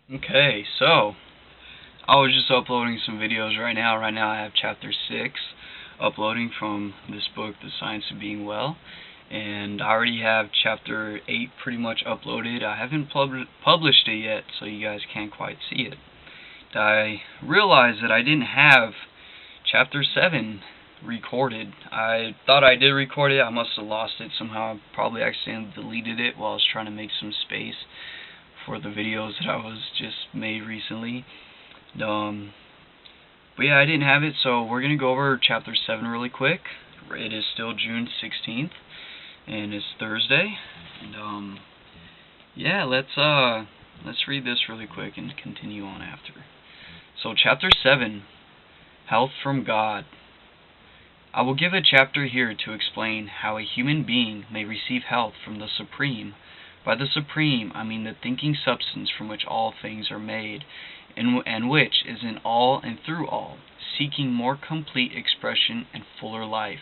Okay, so I was just uploading some videos right now. Right now I have chapter 6 uploading from this book, The Science of Being Well, and I already have chapter 8 pretty much uploaded. I haven't published it yet, so you guys can't quite see it. I realized that I didn't have chapter 7 recorded. I thought I did record it. I must have lost it somehow. I probably accidentally deleted it while I was trying to make some space for the videos that I was just made recently. But yeah, I didn't have it, so we're gonna go over chapter 7 really quick. It is still June 16th, and it's Thursday. And yeah, let's read this really quick and continue on after. So chapter 7, Health from God. I will give a chapter here to explain how a human being may receive health from the Supreme. By the Supreme, I mean the thinking substance from which all things are made, and which is in all and through all, seeking more complete expression and fuller life.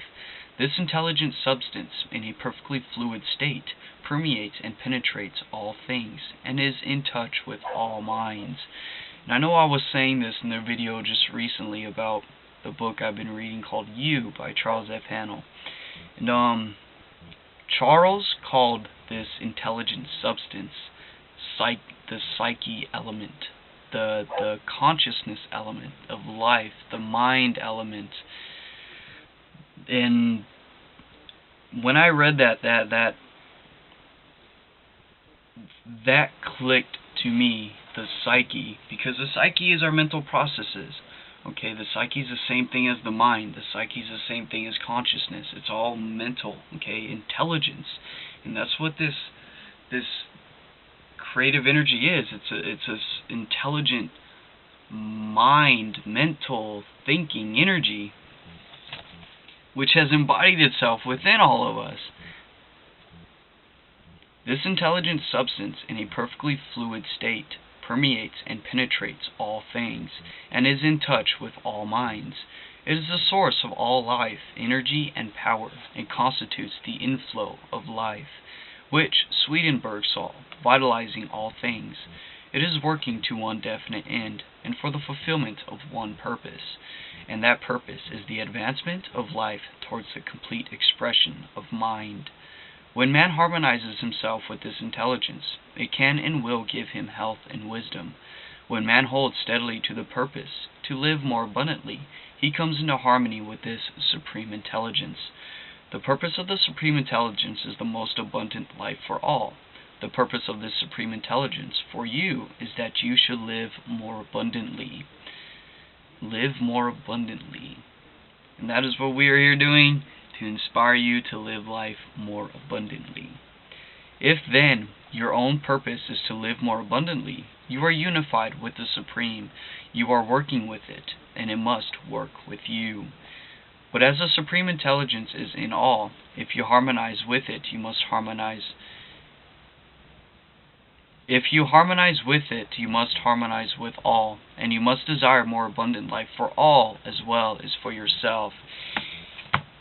This intelligent substance, in a perfectly fluid state, permeates and penetrates all things, and is in touch with all minds. And I know I was saying this in the video just recently about the book I've been reading called You by Charles F. Hannell. And Charles called this intelligent substance the psyche element, the consciousness element of life, the mind element. And when I read that clicked to me, the psyche, because the psyche is our mental processes. Okay, the psyche is the same thing as the mind. The psyche is the same thing as consciousness. It's all mental, okay, intelligence. And that's what this creative energy is. It's a intelligent mind, mental, thinking energy, which has embodied itself within all of us. This intelligent substance, in a perfectly fluid state, permeates and penetrates all things, and is in touch with all minds. It is the source of all life, energy, and power, and constitutes the inflow of life, which Swedenborg saw, vitalizing all things. It is working to one definite end, and for the fulfillment of one purpose, and that purpose is the advancement of life towards the complete expression of mind. When man harmonizes himself with this intelligence, it can and will give him health and wisdom. When man holds steadily to the purpose, to live more abundantly, he comes into harmony with this supreme intelligence. The purpose of the supreme intelligence is the most abundant life for all. The purpose of this supreme intelligence for you is that you should live more abundantly. Live more abundantly. And that is what we are here doing, to inspire you to live life more abundantly. If then your own purpose is to live more abundantly, you are unified with the Supreme. You are working with it, and it must work with you. But as the Supreme Intelligence is in all, if you harmonize with it, you must harmonize. If you harmonize with it, you must harmonize with all, and you must desire more abundant life for all as well as for yourself.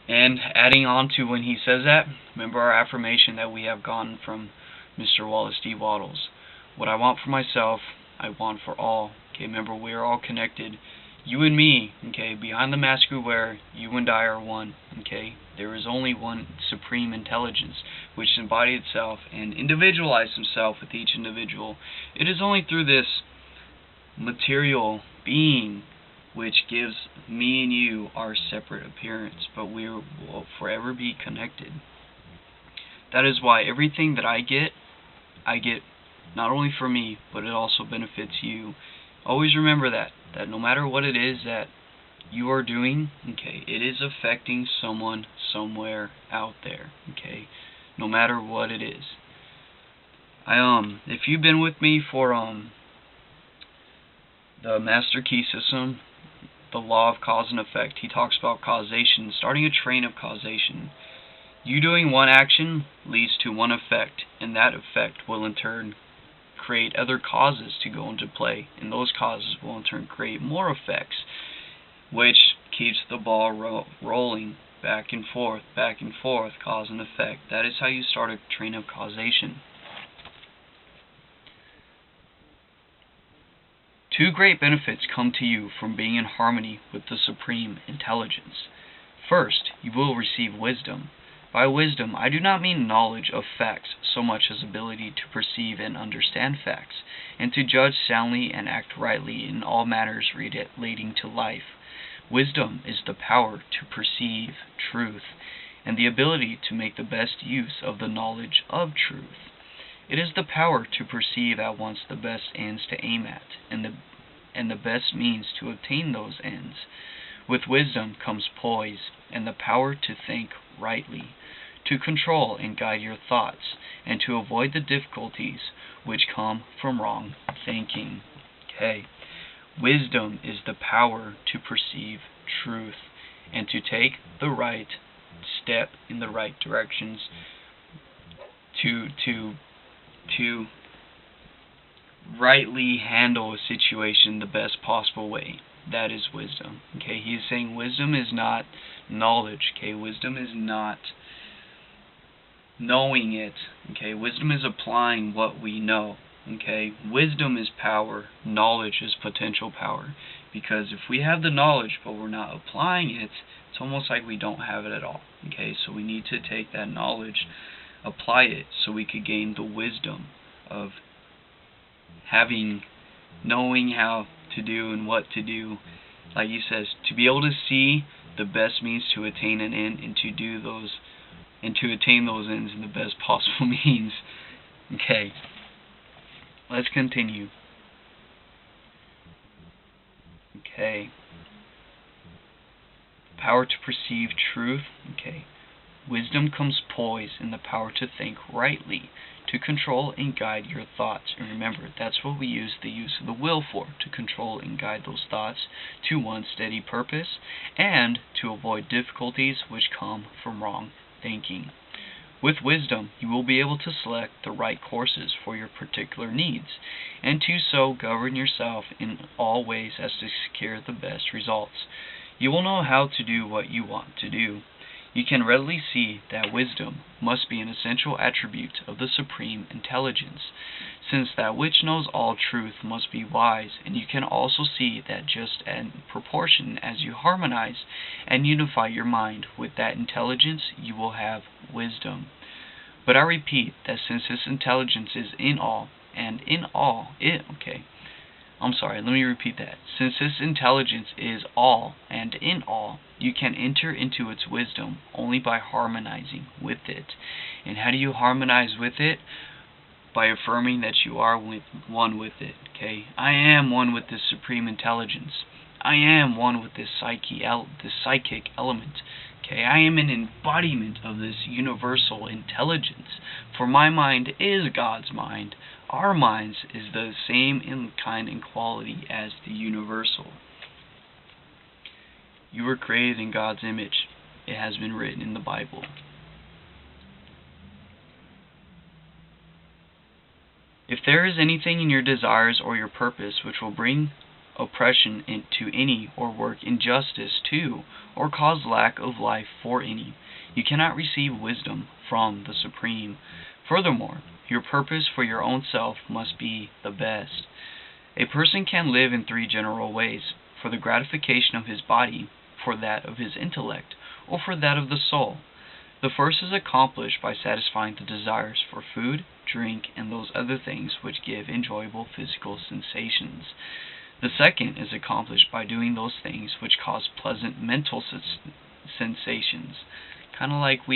And adding on to when he says that, remember our affirmation that we have gotten from Mr. Wallace D. Wattles. What I want for myself, I want for all. Okay, remember we are all connected. You and me, okay, behind the mask we wear, you and I are one, okay? There is only one supreme intelligence, which embodies itself and individualizes himself with each individual. It is only through this material being which gives me and you our separate appearance, but we will forever be connected. That is why everything that I get not only for me, but it also benefits you. Always remember that no matter what it is that you are doing, okay, it is affecting someone somewhere out there, okay, no matter what it is. If you've been with me for the Master Key System, the law of cause and effect, he talks about causation, starting a train of causation. You doing one action leads to one effect, and that effect will in turn create other causes to go into play, and those causes will in turn create more effects, which keeps the ball rolling back and forth, cause and effect. That is how you start a train of causation. Two great benefits come to you from being in harmony with the Supreme Intelligence. First, you will receive wisdom. By wisdom, I do not mean knowledge of facts so much as ability to perceive and understand facts, and to judge soundly and act rightly in all matters relating to life. Wisdom is the power to perceive truth, and the ability to make the best use of the knowledge of truth. It is the power to perceive at once the best ends to aim at, and the best means to obtain those ends. With wisdom comes poise, and the power to think rightly, to control and guide your thoughts, and to avoid the difficulties which come from wrong thinking. Okay. Wisdom is the power to perceive truth, and to take the right step in the right directions to rightly handle a situation the best possible way. That is wisdom. Okay, he's saying wisdom is not knowledge. Okay, wisdom is not knowing it. Okay, wisdom is applying what we know. Okay, wisdom is power. Knowledge is potential power. Because if we have the knowledge but we're not applying it, it's almost like we don't have it at all. Okay, so we need to take that knowledge, apply it, so we could gain the wisdom of knowing how to do and what to do. Like he says, to be able to see the best means to attain an end, and to attain those ends in the best possible means. Okay, let's continue. Okay, power to perceive truth. Okay, wisdom comes poise and the power to think rightly, to control and guide your thoughts. And remember, that's what we use the use of the will for, to control and guide those thoughts to one steady purpose, and to avoid difficulties which come from wrong thinking. With wisdom, you will be able to select the right courses for your particular needs, and to so govern yourself in all ways as to secure the best results. You will know how to do what you want to do. You can readily see that wisdom must be an essential attribute of the Supreme Intelligence, since that which knows all truth must be wise, and you can also see that just in proportion as you harmonize and unify your mind with that intelligence, you will have wisdom. But I repeat that since this intelligence is in all, and in all, Since this intelligence is all and in all, you can enter into its wisdom only by harmonizing with it. And how do you harmonize with it? By affirming that you are one with it. Okay, I am one with this Supreme Intelligence. I am one with this psychic element. Okay, I am an embodiment of this universal intelligence. For my mind is God's mind. Our minds is the same in kind and quality as the universal. You were created in God's image. It has been written in the Bible. If there is anything in your desires or your purpose which will bring oppression into any, or work injustice to, or cause lack of life for any, you cannot receive wisdom from the Supreme. Furthermore, your purpose for your own self must be the best. A person can live in three general ways: for the gratification of his body, for that of his intellect, or for that of the soul. The first is accomplished by satisfying the desires for food, drink, and those other things which give enjoyable physical sensations. The second is accomplished by doing those things which cause pleasant mental sensations. Kind of like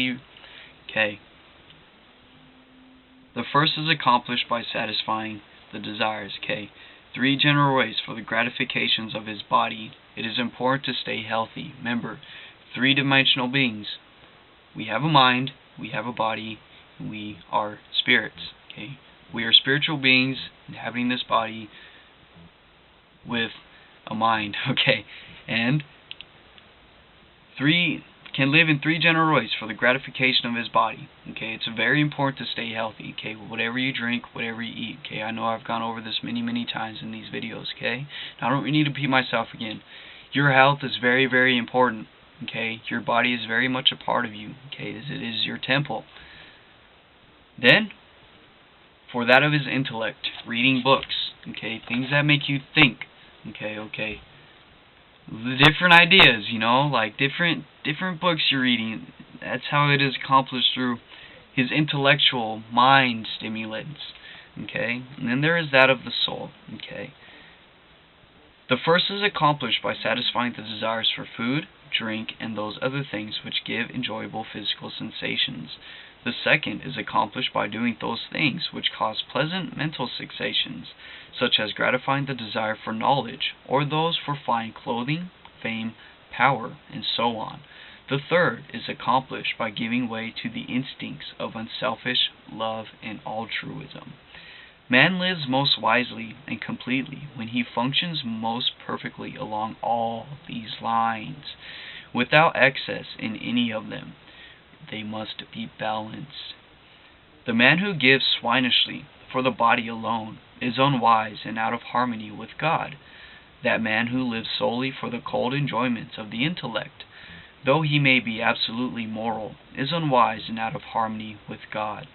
The first is accomplished by satisfying the desires. Three general ways for the gratifications of his body. It is important to stay healthy. Remember, three-dimensional beings. We have a mind, we have a body, and we are spirits. We are spiritual beings inhabiting this body with a mind. And can live in three general ways for the gratification of his body. It's very important to stay healthy. Whatever you drink, whatever you eat. I know I've gone over this many times in these videos. Now, I don't need to repeat myself again. Your health is very, very important. Your body is very much a part of you. As it is your temple. Then, for that of his intellect, reading books. Things that make you think. Okay. The different ideas, like different books you're reading. That's how it is accomplished through his intellectual mind stimulants. Okay? And then there is that of the soul. Okay? The first is accomplished by satisfying the desires for food, drink, and those other things which give enjoyable physical sensations. The second is accomplished by doing those things which cause pleasant mental sensations, such as gratifying the desire for knowledge, or those for fine clothing, fame, power, and so on. The third is accomplished by giving way to the instincts of unselfish love and altruism. Man lives most wisely and completely when he functions most perfectly along all these lines, without excess in any of them. They must be balanced. The man who gives swinishly for the body alone is unwise and out of harmony with God. That man who lives solely for the cold enjoyments of the intellect, though he may be absolutely moral, is unwise and out of harmony with God.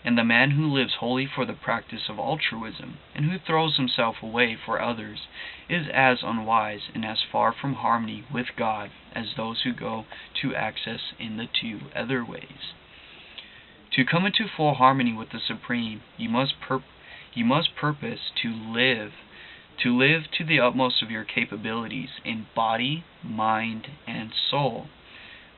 And the man who lives wholly for the practice of altruism, and who throws himself away for others, is as unwise and as far from harmony with God as those who go to access in the two other ways. To come into full harmony with the Supreme, you must purpose to live to the utmost of your capabilities in body, mind, and soul.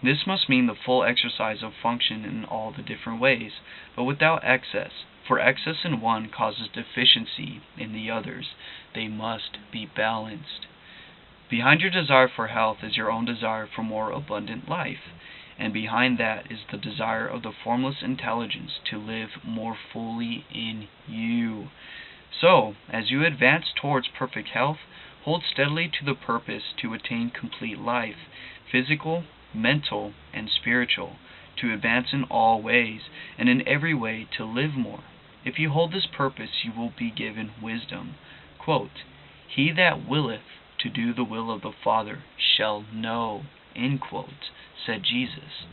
This must mean the full exercise of function in all the different ways, but without excess, for excess in one causes deficiency in the others. They must be balanced. Behind your desire for health is your own desire for more abundant life, and behind that is the desire of the formless intelligence to live more fully in you. So, as you advance towards perfect health, hold steadily to the purpose to attain complete life, physical, mental, and spiritual, to advance in all ways, and in every way to live more. If you hold this purpose, you will be given wisdom. Quote, "He that willeth to do the will of the Father shall know," end quote, said Jesus.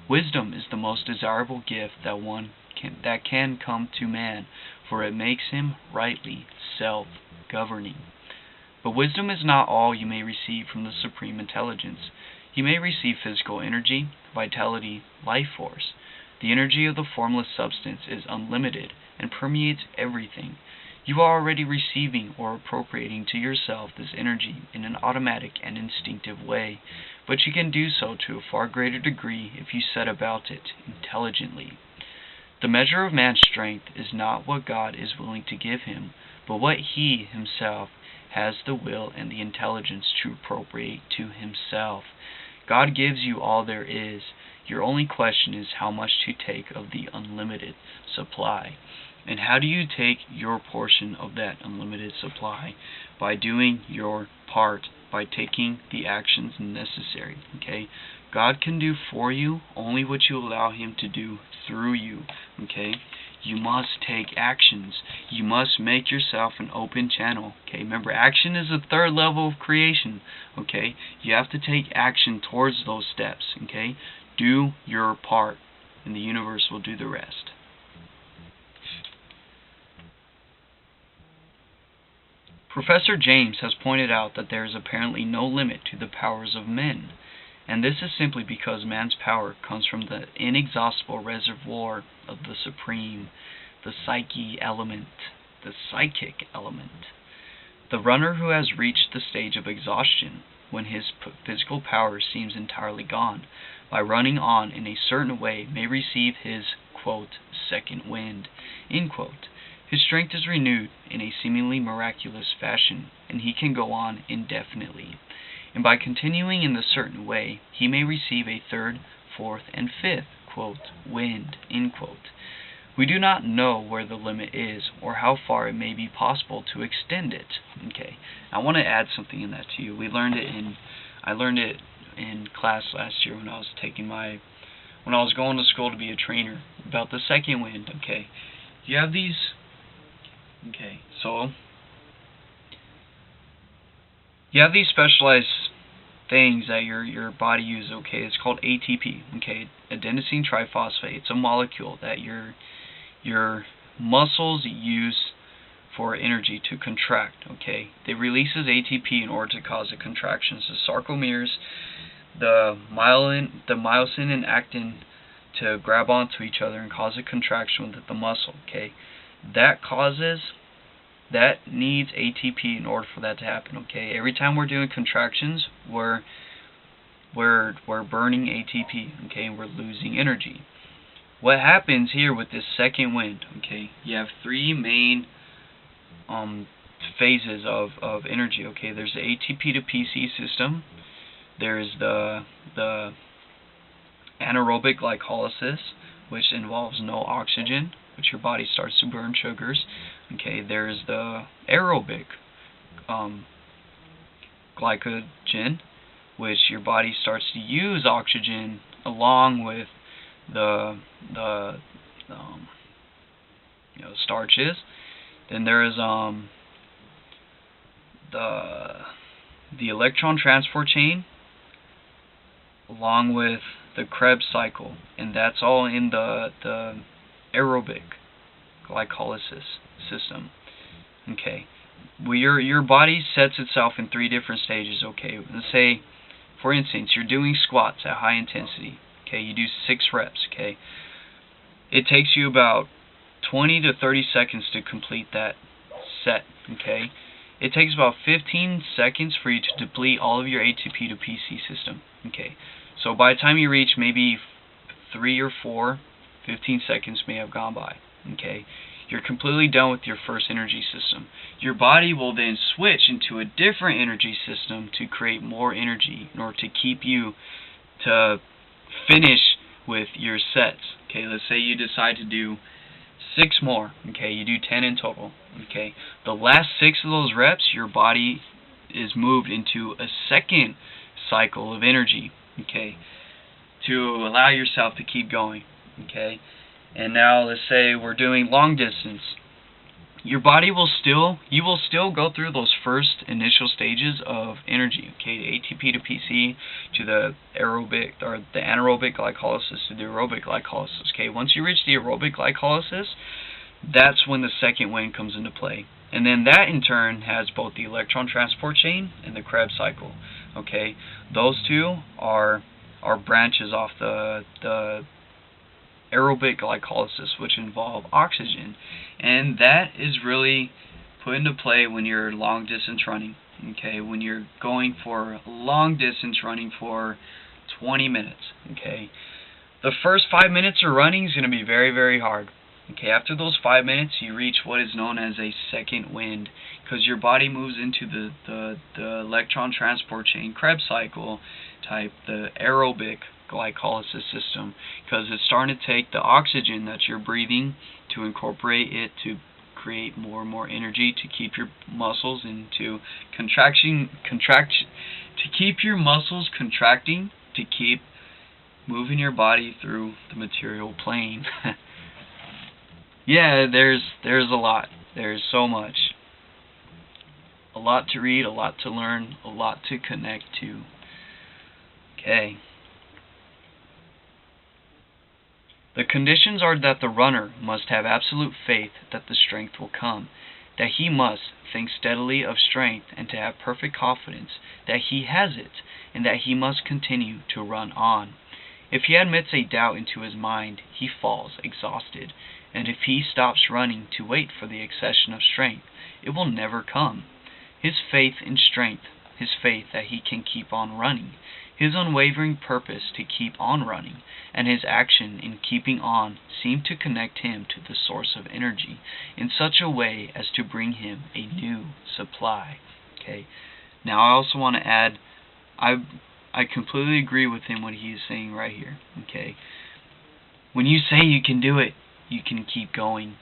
Wisdom is the most desirable gift that can come to man, for it makes him rightly self-governing. But wisdom is not all you may receive from the Supreme Intelligence. You may receive physical energy, vitality, life force. The energy of the formless substance is unlimited and permeates everything. You are already receiving or appropriating to yourself this energy in an automatic and instinctive way, but you can do so to a far greater degree if you set about it intelligently. The measure of man's strength is not what God is willing to give him, but what he himself has the will and the intelligence to appropriate to himself. God gives you all there is. Your only question is how much to take of the unlimited supply. And how do you take your portion of that unlimited supply? By doing your part, by taking the actions necessary. Okay? God can do for you only what you allow him to do through you. Okay? You must take actions. You must make yourself an open channel. Okay, remember, action is the third level of creation. Okay, you have to take action towards those steps. Okay, do your part, and the universe will do the rest. Professor James has pointed out that there is apparently no limit to the powers of men. And this is simply because man's power comes from the inexhaustible reservoir of the Supreme, the psychic element. The runner who has reached the stage of exhaustion, when his physical power seems entirely gone, by running on in a certain way may receive his, quote, second wind, end quote. His strength is renewed in a seemingly miraculous fashion, and he can go on indefinitely. And by continuing in the certain way, he may receive a third, fourth, and fifth, quote, wind, end quote. We do not know where the limit is, or how far it may be possible to extend it. Okay, I want to add something in that to you. I learned it in class last year when I was going to school to be a trainer, about the second wind. Okay, you have these. Okay, so you have these specialized things that your body uses. Okay, it's called ATP. Okay, adenosine triphosphate. It's a molecule that your muscles use for energy to contract, okay? It releases ATP in order to cause the contractions. The sarcomeres, the myosin and actin to grab onto each other and cause a contraction within the muscle, okay? That needs ATP in order for that to happen, okay? Every time we're doing contractions, we're burning ATP, okay? And we're losing energy. What happens here with this second wind, okay? You have three main phases of energy, okay? There's the ATP to PC system. There's the anaerobic glycolysis, which involves no oxygen, which your body starts to burn sugars. Okay, there's the aerobic glycogen, which your body starts to use oxygen along with the starches. Then there's the electron transport chain along with the Krebs cycle, and that's all in the aerobic glycolysis system. Okay, well, your body sets itself in three different stages. Okay, let's say, for instance, you're doing squats at high intensity. Okay, you do 6 reps. Okay, it takes you about 20 to 30 seconds to complete that set. Okay, it takes about 15 seconds for you to deplete all of your ATP to PC system. Okay, so by the time you reach maybe 3 or 4, 15 seconds may have gone by. Okay, you're completely done with your first energy system. Your body will then switch into a different energy system to create more energy in order to keep you to finish with your sets. Okay, let's say you decide to do 6 more. Okay, you do 10 in total. Okay, the last 6 of those reps, your body is moved into a second cycle of energy. Okay, to allow yourself to keep going. Okay, and now let's say we're doing long distance. Your body will still go through those first initial stages of energy. Okay, the ATP to PC to the aerobic or the anaerobic glycolysis to the aerobic glycolysis. Okay, once you reach the aerobic glycolysis, that's when the second wind comes into play. And then that in turn has both the electron transport chain and the Krebs cycle. Okay, those two are branches off the aerobic glycolysis, which involve oxygen, and that is really put into play when you're long distance running. Okay, when you're going for long distance running for 20 minutes. Okay, the first 5 minutes of running is going to be very, very hard. Okay, after those 5 minutes, you reach what is known as a second wind, because your body moves into the electron transport chain Krebs cycle type, the aerobic glycolysis system, because it's starting to take the oxygen that you're breathing to incorporate it to create more and more energy to keep your muscles into to keep your muscles contracting, to keep moving your body through the material plane. Yeah, there's a lot. There's so much. A lot to read, a lot to learn, a lot to connect to. Okay. The conditions are that the runner must have absolute faith that the strength will come, that he must think steadily of strength and to have perfect confidence that he has it, and that he must continue to run on. If he admits a doubt into his mind, he falls exhausted, and if he stops running to wait for the accession of strength, it will never come. His faith in strength, his faith that he can keep on running, his unwavering purpose to keep on running, and his action in keeping on seem to connect him to the source of energy in such a way as to bring him a new supply. Okay. Now I also want to add, I completely agree with him what he is saying right here. Okay. When you say you can do it, you can keep going.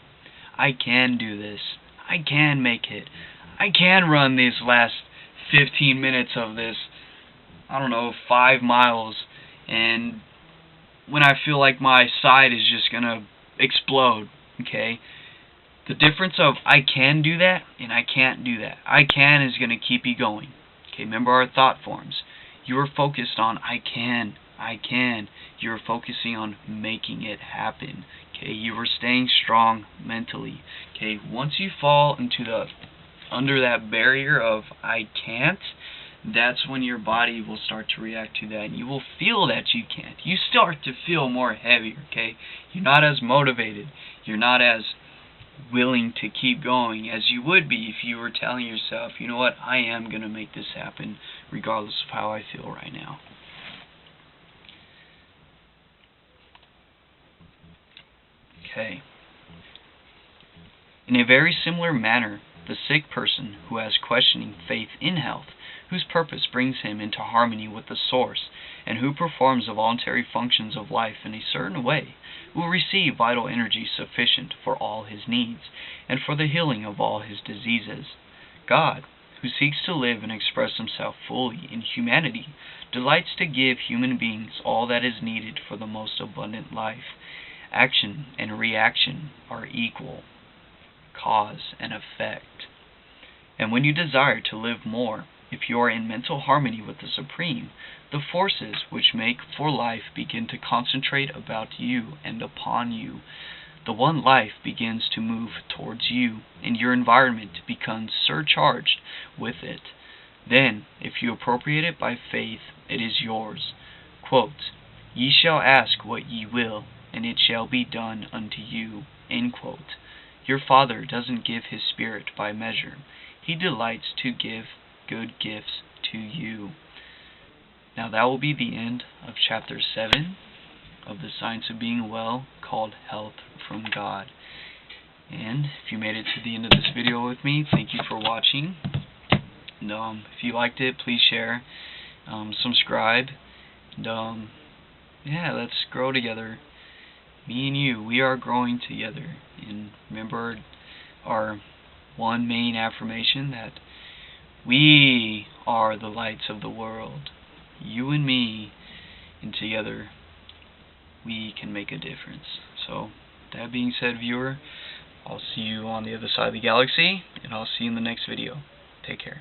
I can do this. I can make it. I can run these last 15 minutes of this, 5 miles, and when I feel like my side is just gonna explode. Okay, the difference of I can do that and I can't do that. I can is gonna keep you going. Okay, remember our thought forms. You are focused on I can. You are focusing on making it happen. Okay, you are staying strong mentally. Okay, once you fall into under that barrier of I can't, that's when your body will start to react to that, and you will feel that you can't. You start to feel more heavier, okay? You're not as motivated. You're not as willing to keep going as you would be if you were telling yourself, you know what, I am going to make this happen regardless of how I feel right now. Okay. In a very similar manner, the sick person who has questioning faith in health, whose purpose brings him into harmony with the Source, and who performs the voluntary functions of life in a certain way, will receive vital energy sufficient for all his needs, and for the healing of all his diseases. God, who seeks to live and express himself fully in humanity, delights to give human beings all that is needed for the most abundant life. Action and reaction are equal, cause and effect. And when you desire to live more, if you are in mental harmony with the Supreme, the forces which make for life begin to concentrate about you and upon you. The one life begins to move towards you, and your environment becomes surcharged with it. Then, if you appropriate it by faith, it is yours. Quote, "Ye shall ask what ye will, and it shall be done unto you." End quote. Your Father doesn't give his Spirit by measure. He delights to give good gifts to you. Now that will be the end of Chapter 7 of the Science of Being Well, called Health from God. And if you made it to the end of this video with me, thank you for watching. And if you liked it, please share, subscribe, and yeah, let's grow together. Me and you, we are growing together. And remember our one main affirmation, that we are the lights of the world. You and me, and together we can make a difference. So, that being said, viewer, I'll see you on the other side of the galaxy, and I'll see you in the next video. Take care.